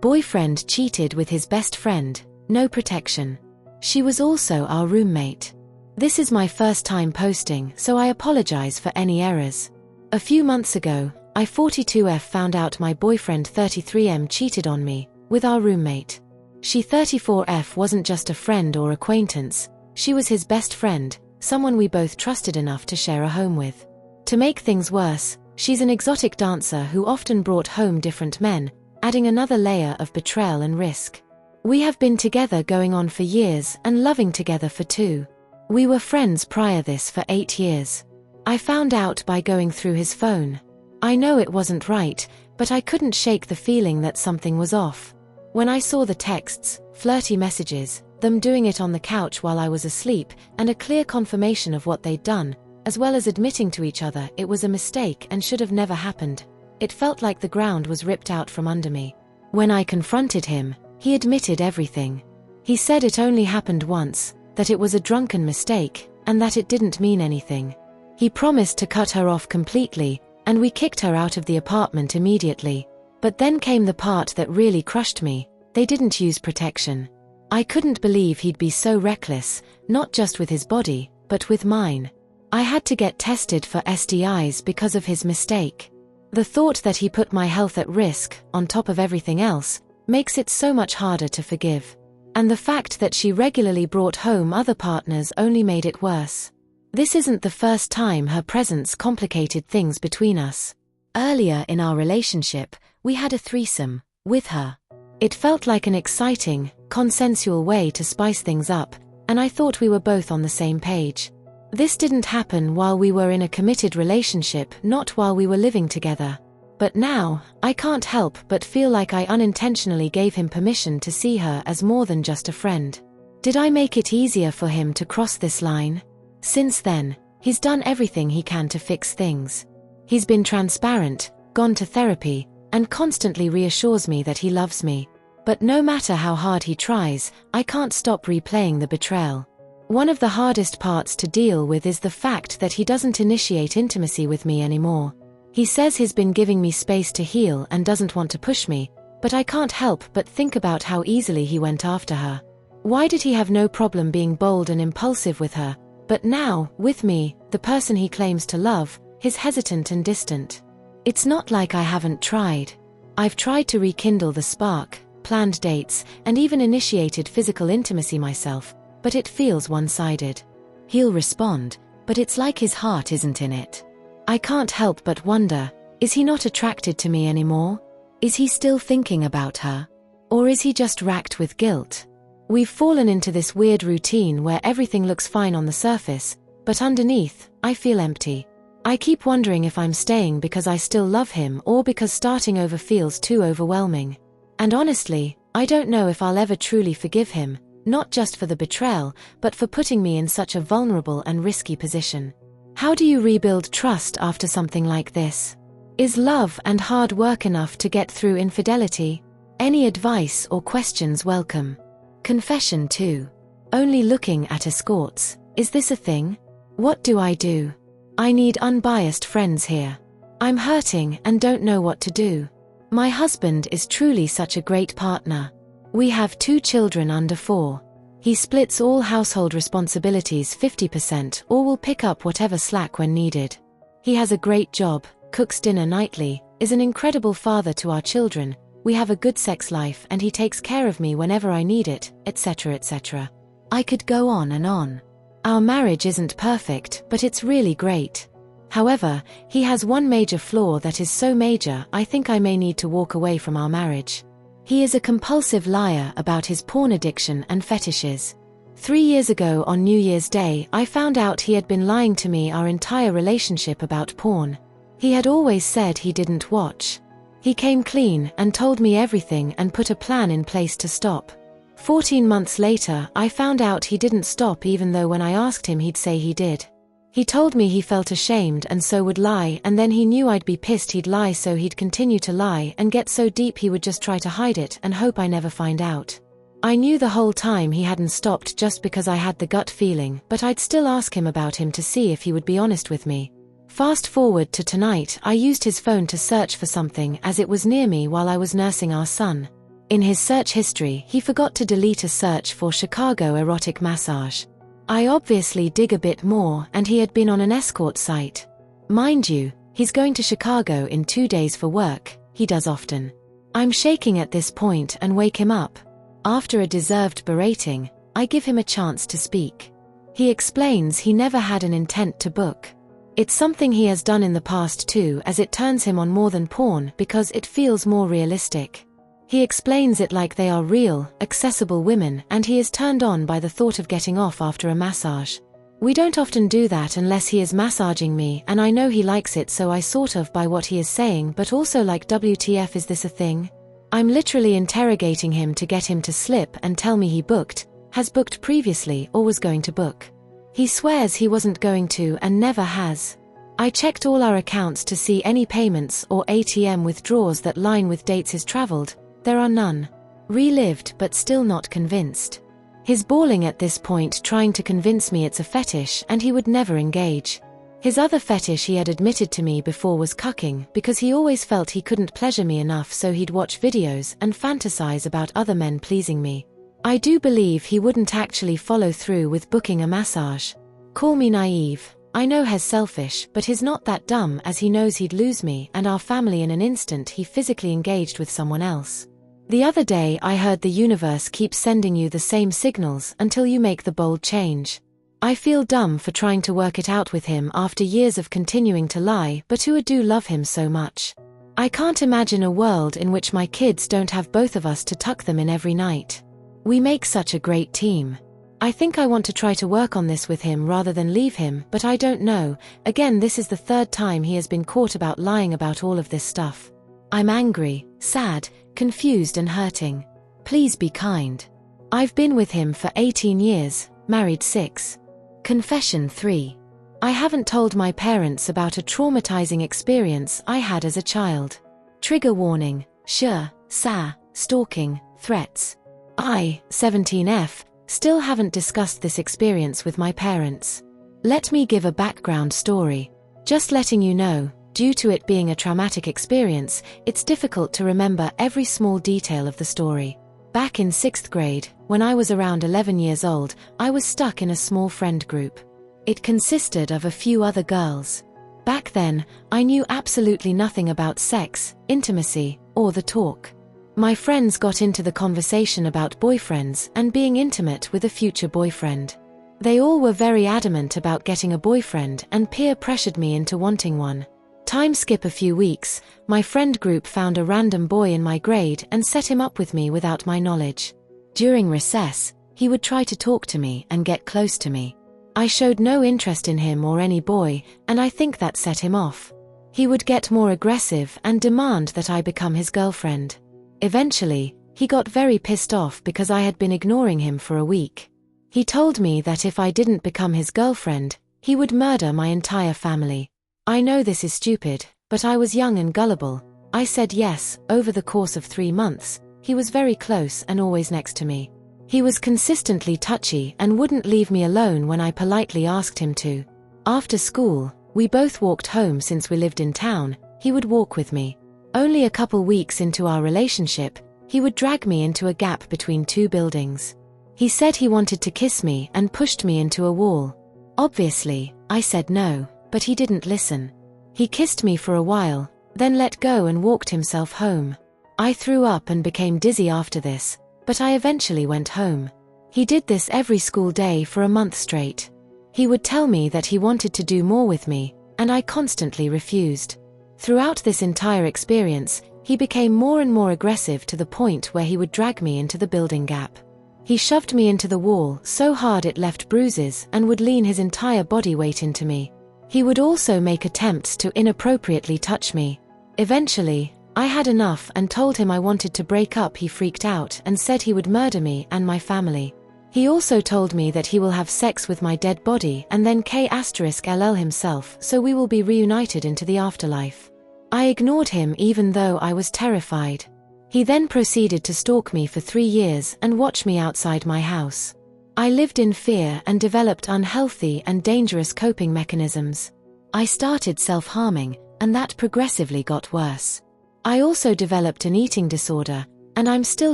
Boyfriend cheated with his best friend, no protection. She was also our roommate. This is my first time posting, so I apologize for any errors. A few months ago, I 42F found out my boyfriend 33M cheated on me, with our roommate. She 34F wasn't just a friend or acquaintance, she was his best friend, someone we both trusted enough to share a home with. To make things worse, she's an exotic dancer who often brought home different men, adding another layer of betrayal and risk. We have been together going on for years and loving together for 2. We were friends prior this for 8 years. I found out by going through his phone. I know it wasn't right, but I couldn't shake the feeling that something was off. When I saw the texts, flirty messages, them doing it on the couch while I was asleep, and a clear confirmation of what they'd done, as well as admitting to each other it was a mistake and should have never happened, it felt like the ground was ripped out from under me. When I confronted him, he admitted everything. He said it only happened once, that it was a drunken mistake, and that it didn't mean anything. He promised to cut her off completely, and we kicked her out of the apartment immediately. But then came the part that really crushed me: they didn't use protection. I couldn't believe he'd be so reckless, not just with his body, but with mine. I had to get tested for STIs because of his mistake. The thought that he put my health at risk, on top of everything else, makes it so much harder to forgive. And the fact that she regularly brought home other partners only made it worse. This isn't the first time her presence complicated things between us. Earlier in our relationship, we had a threesome, with her. It felt like an exciting, consensual way to spice things up, and I thought we were both on the same page. This didn't happen while we were in a committed relationship, not while we were living together. But now, I can't help but feel like I unintentionally gave him permission to see her as more than just a friend. Did I make it easier for him to cross this line? Since then, he's done everything he can to fix things. He's been transparent, gone to therapy, and constantly reassures me that he loves me. But no matter how hard he tries, I can't stop replaying the betrayal. One of the hardest parts to deal with is the fact that he doesn't initiate intimacy with me anymore. He says he's been giving me space to heal and doesn't want to push me, but I can't help but think about how easily he went after her. Why did he have no problem being bold and impulsive with her, but now, with me, the person he claims to love, he's hesitant and distant? It's not like I haven't tried. I've tried to rekindle the spark, planned dates, and even initiated physical intimacy myself, but it feels one-sided. He'll respond, but it's like his heart isn't in it. I can't help but wonder, is he not attracted to me anymore? Is he still thinking about her? Or is he just racked with guilt? We've fallen into this weird routine where everything looks fine on the surface, but underneath, I feel empty. I keep wondering if I'm staying because I still love him or because starting over feels too overwhelming. And honestly, I don't know if I'll ever truly forgive him, not just for the betrayal, but for putting me in such a vulnerable and risky position. How do you rebuild trust after something like this? Is love and hard work enough to get through infidelity? Any advice or questions welcome. Confession 2. Only looking at escorts. Is this a thing? What do I do? I need unbiased friends here. I'm hurting and don't know what to do. My husband is truly such a great partner. We have 2 children under 4. He splits all household responsibilities 50% or will pick up whatever slack when needed. He has a great job, cooks dinner nightly, is an incredible father to our children, we have a good sex life and he takes care of me whenever I need it, etc. etc. I could go on and on. Our marriage isn't perfect, but it's really great. However, he has one major flaw that is so major I think I may need to walk away from our marriage. He is a compulsive liar about his porn addiction and fetishes. 3 years ago on New Year's Day, I found out he had been lying to me our entire relationship about porn. He had always said he didn't watch. He came clean and told me everything and put a plan in place to stop. 14 months later, I found out he didn't stop even though when I asked him he'd say he did. He told me he felt ashamed and so would lie, and then he knew I'd be pissed he'd lie, so he'd continue to lie and get so deep he would just try to hide it and hope I never find out. I knew the whole time he hadn't stopped just because I had the gut feeling, but I'd still ask him about him to see if he would be honest with me. Fast forward to tonight, I used his phone to search for something as it was near me while I was nursing our son. In his search history, he forgot to delete a search for Chicago erotic massage. I obviously dig a bit more, and he had been on an escort site. Mind you, he's going to Chicago in 2 days for work, he does often. I'm shaking at this point and wake him up. After a deserved berating, I give him a chance to speak. He explains he never had an intent to book. It's something he has done in the past too, as it turns him on more than porn because it feels more realistic. He explains it like they are real, accessible women, and he is turned on by the thought of getting off after a massage. We don't often do that unless he is massaging me, and I know he likes it, so I sort of buy what he is saying, but also like, WTF, is this a thing? I'm literally interrogating him to get him to slip and tell me he booked, has booked previously, or was going to book. He swears he wasn't going to and never has. I checked all our accounts to see any payments or ATM withdrawals that line with dates he's traveled. There are none. Relived but still not convinced. He's bawling at this point, trying to convince me it's a fetish and he would never engage. His other fetish he had admitted to me before was cucking, because he always felt he couldn't pleasure me enough, so he'd watch videos and fantasize about other men pleasing me. I do believe he wouldn't actually follow through with booking a massage. Call me naive. I know he's selfish, but he's not that dumb, as he knows he'd lose me and our family in an instant he physically engaged with someone else. The other day I heard the universe keeps sending you the same signals until you make the bold change. I feel dumb for trying to work it out with him after years of continuing to lie, but I do love him so much. I can't imagine a world in which my kids don't have both of us to tuck them in every night. We make such a great team. I think I want to try to work on this with him rather than leave him, but I don't know. Again, this is the 3rd time he has been caught about lying about all of this stuff. I'm angry, sad, confused and hurting. Please be kind. I've been with him for 18 years, married 6. Confession 3. I haven't told my parents about a traumatizing experience I had as a child. Trigger warning: stalking, threats. I, 17F, still haven't discussed this experience with my parents. Let me give a background story. Just letting you know, due to it being a traumatic experience, it's difficult to remember every small detail of the story. Back in 6th grade, when I was around 11 years old, I was stuck in a small friend group. It consisted of a few other girls. Back then, I knew absolutely nothing about sex, intimacy, or the talk. My friends got into the conversation about boyfriends and being intimate with a future boyfriend. They all were very adamant about getting a boyfriend and peer pressured me into wanting one. Time skip a few weeks, my friend group found a random boy in my grade and set him up with me without my knowledge. During recess, he would try to talk to me and get close to me. I showed no interest in him or any boy, and I think that set him off. He would get more aggressive and demand that I become his girlfriend. Eventually, he got very pissed off because I had been ignoring him for a week. He told me that if I didn't become his girlfriend, he would murder my entire family. I know this is stupid, but I was young and gullible. I said yes. Over the course of 3 months, he was very close and always next to me. He was consistently touchy and wouldn't leave me alone when I politely asked him to. After school, we both walked home since we lived in town. He would walk with me. Only a couple weeks into our relationship, he would drag me into a gap between 2 buildings. He said he wanted to kiss me and pushed me into a wall. Obviously, I said no, but he didn't listen. He kissed me for a while, then let go and walked himself home. I threw up and became dizzy after this, but I eventually went home. He did this every school day for a month straight. He would tell me that he wanted to do more with me, and I constantly refused. Throughout this entire experience, he became more and more aggressive to the point where he would drag me into the building gap. He shoved me into the wall so hard it left bruises and would lean his entire body weight into me. He would also make attempts to inappropriately touch me. Eventually, I had enough and told him I wanted to break up. He freaked out and said he would murder me and my family. He also told me that he will have sex with my dead body and then KLL himself, so we will be reunited into the afterlife. I ignored him even though I was terrified. He then proceeded to stalk me for 3 years and watch me outside my house. I lived in fear and developed unhealthy and dangerous coping mechanisms. I started self-harming, and that progressively got worse. I also developed an eating disorder, and I'm still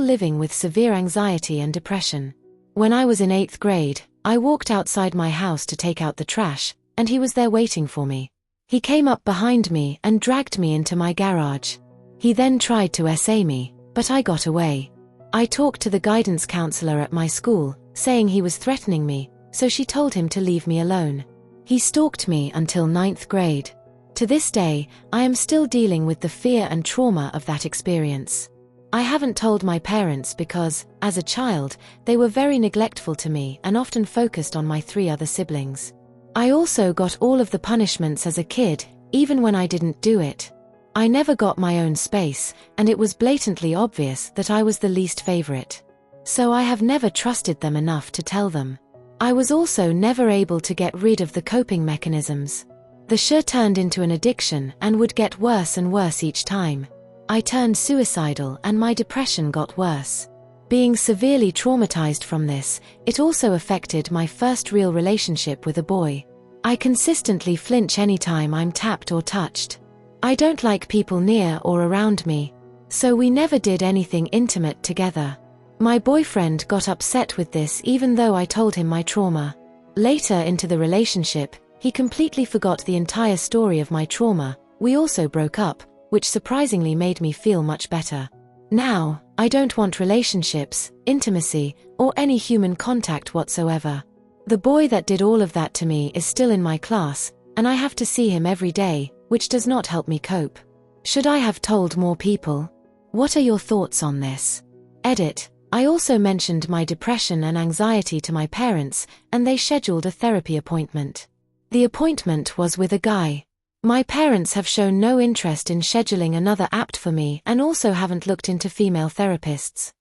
living with severe anxiety and depression. When I was in 8th grade, I walked outside my house to take out the trash, and he was there waiting for me. He came up behind me and dragged me into my garage. He then tried to SA me, but I got away. I talked to the guidance counselor at my school, saying he was threatening me, so she told him to leave me alone. He stalked me until 9th grade. To this day, I am still dealing with the fear and trauma of that experience. I haven't told my parents because, as a child, they were very neglectful to me and often focused on my 3 other siblings. I also got all of the punishments as a kid, even when I didn't do it. I never got my own space, and it was blatantly obvious that I was the least favorite. So I have never trusted them enough to tell them. I was also never able to get rid of the coping mechanisms. The shit turned into an addiction and would get worse and worse each time. I turned suicidal and my depression got worse. Being severely traumatized from this, it also affected my first real relationship with a boy. I consistently flinch anytime I'm tapped or touched. I don't like people near or around me, so we never did anything intimate together. My boyfriend got upset with this even though I told him my trauma. Later into the relationship, he completely forgot the entire story of my trauma. We also broke up, which surprisingly made me feel much better. Now, I don't want relationships, intimacy, or any human contact whatsoever. The boy that did all of that to me is still in my class, and I have to see him every day, which does not help me cope. Should I have told more people? What are your thoughts on this? Edit. I also mentioned my depression and anxiety to my parents, and they scheduled a therapy appointment. The appointment was with a guy. My parents have shown no interest in scheduling another apt for me and also haven't looked into female therapists.